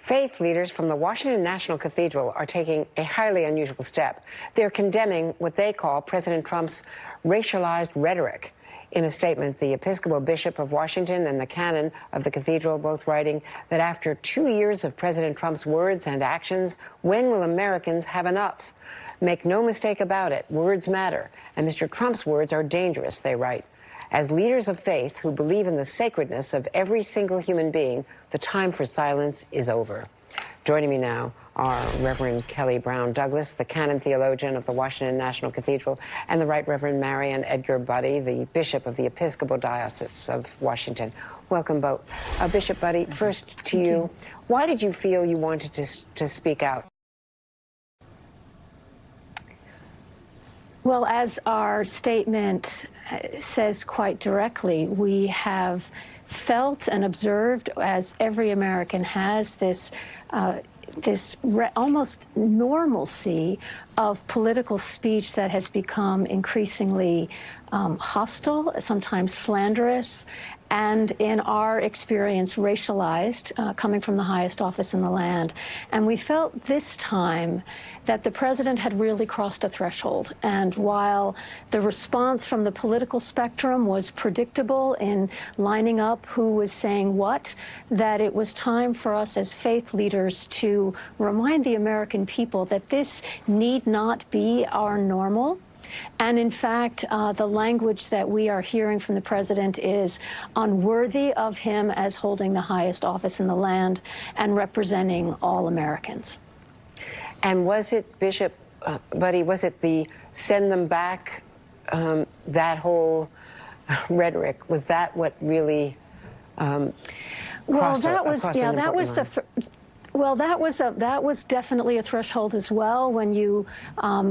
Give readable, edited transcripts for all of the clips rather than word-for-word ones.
Faith leaders from the Washington National Cathedral are taking a highly unusual step. They're condemning what they call President Trump's racialized rhetoric. In a statement, the Episcopal Bishop of Washington and the canon of the cathedral both writing that after 2 years of President Trump's words and actions, when will Americans have enough? Make no mistake about it, words matter, and Mr. Trump's words are dangerous, they write. As leaders of faith who believe in the sacredness of every single human being, the time for silence is over. Joining me now are Reverend Kelly Brown Douglas, the canon theologian of the Washington National Cathedral, and the Right Reverend Mariann Edgar Budde, the Bishop of the Episcopal Diocese of Washington. Welcome both. Bishop Budde, first to you. Why did you feel you wanted to speak out? Well, as our statement says quite directly, we have felt and observed, as every American has, this almost normalcy of political speech that has become increasingly hostile, sometimes slanderous, and in our experience, racialized, coming from the highest office in the land. And we felt this time that the president had really crossed a threshold. And while the response from the political spectrum was predictable in lining up who was saying what, that it was time for us as faith leaders to remind the American people that this need not be our normal. And in fact, the language that we are hearing from the president is unworthy of him as holding the highest office in the land and representing all Americans. And was it, Bishop Budde, was it the send them back, that whole rhetoric, was that what really crossed that was definitely a threshold as well. When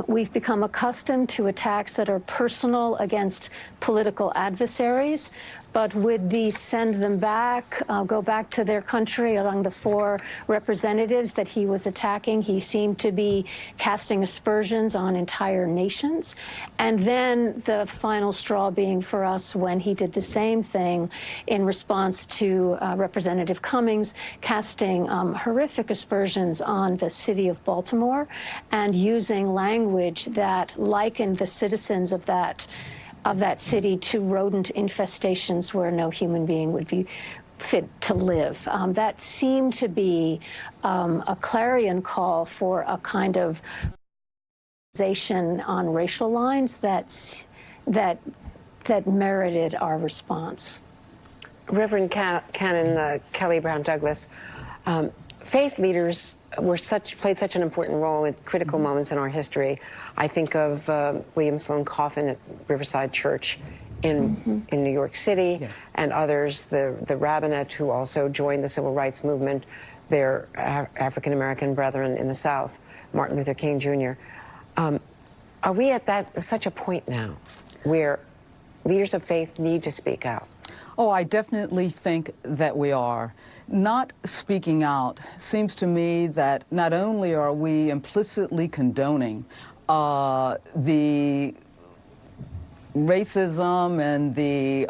we've become accustomed to attacks that are personal against political adversaries, but with the send them back, go back to their country, among the 4 representatives that he was attacking, he seemed to be casting aspersions on entire nations. And then the final straw being for us when he did the same thing in response to Representative Cummings, casting horrific aspersions on the city of Baltimore and using language that likened the citizens of that city to rodent infestations where no human being would be fit to live. That seemed to be a clarion call for a kind of on racial lines that merited our response. Reverend Canon Kelly Brown Douglas, faith leaders played such an important role in critical moments in our history. I think of William Sloane Coffin at Riverside Church in New York City, and others, the rabbinate who also joined the civil rights movement, their African-American brethren in the South, Martin Luther King Jr. Are we at such a point now where leaders of faith need to speak out? Oh, I definitely think that we are. Not speaking out seems to me that not only are we implicitly condoning the racism and the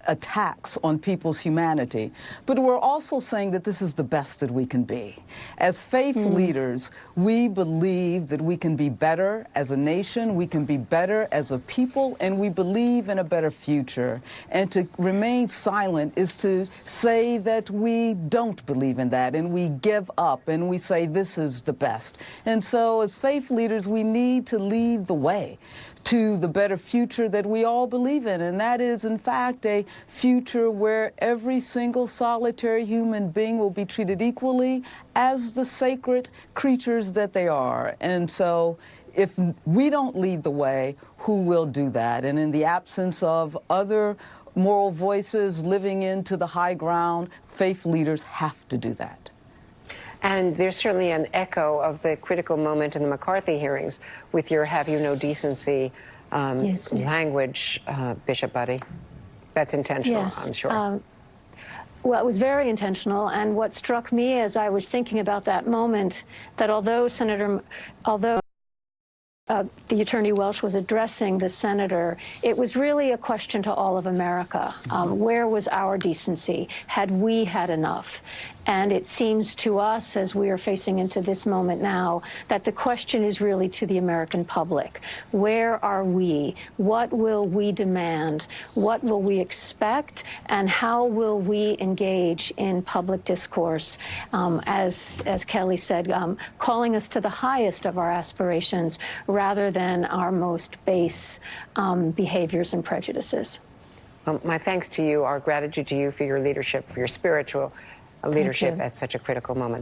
attacks on people's humanity, but we're also saying that this is the best that we can be. As faith leaders, we believe that we can be better as a nation, we can be better as a people, and we believe in a better future. And to remain silent is to say that we don't believe in that, and we give up, and we say this is the best. And so as faith leaders, we need to lead the way to the better future that we all believe in, and that is, in fact, a future where every single solitary human being will be treated equally as the sacred creatures that they are. And so if we don't lead the way, who will do that? And in the absence of other moral voices living into the high ground, faith leaders have to do that. And there's certainly an echo of the critical moment in the McCarthy hearings with your have you no decency language, Bishop Budde. That's intentional, yes. I'm sure. Well, it was very intentional, and what struck me as I was thinking about that moment, that although the Attorney Welsh was addressing the senator, it was really a question to all of America. Where was our decency? Had we had enough? And it seems to us, as we are facing into this moment now, that the question is really to the American public. Where are we? What will we demand? What will we expect? And how will we engage in public discourse? As Kelly said, calling us to the highest of our aspirations rather than our most base behaviors and prejudices. My thanks to you, our gratitude to you for your leadership, for your spiritual leadership at such a critical moment.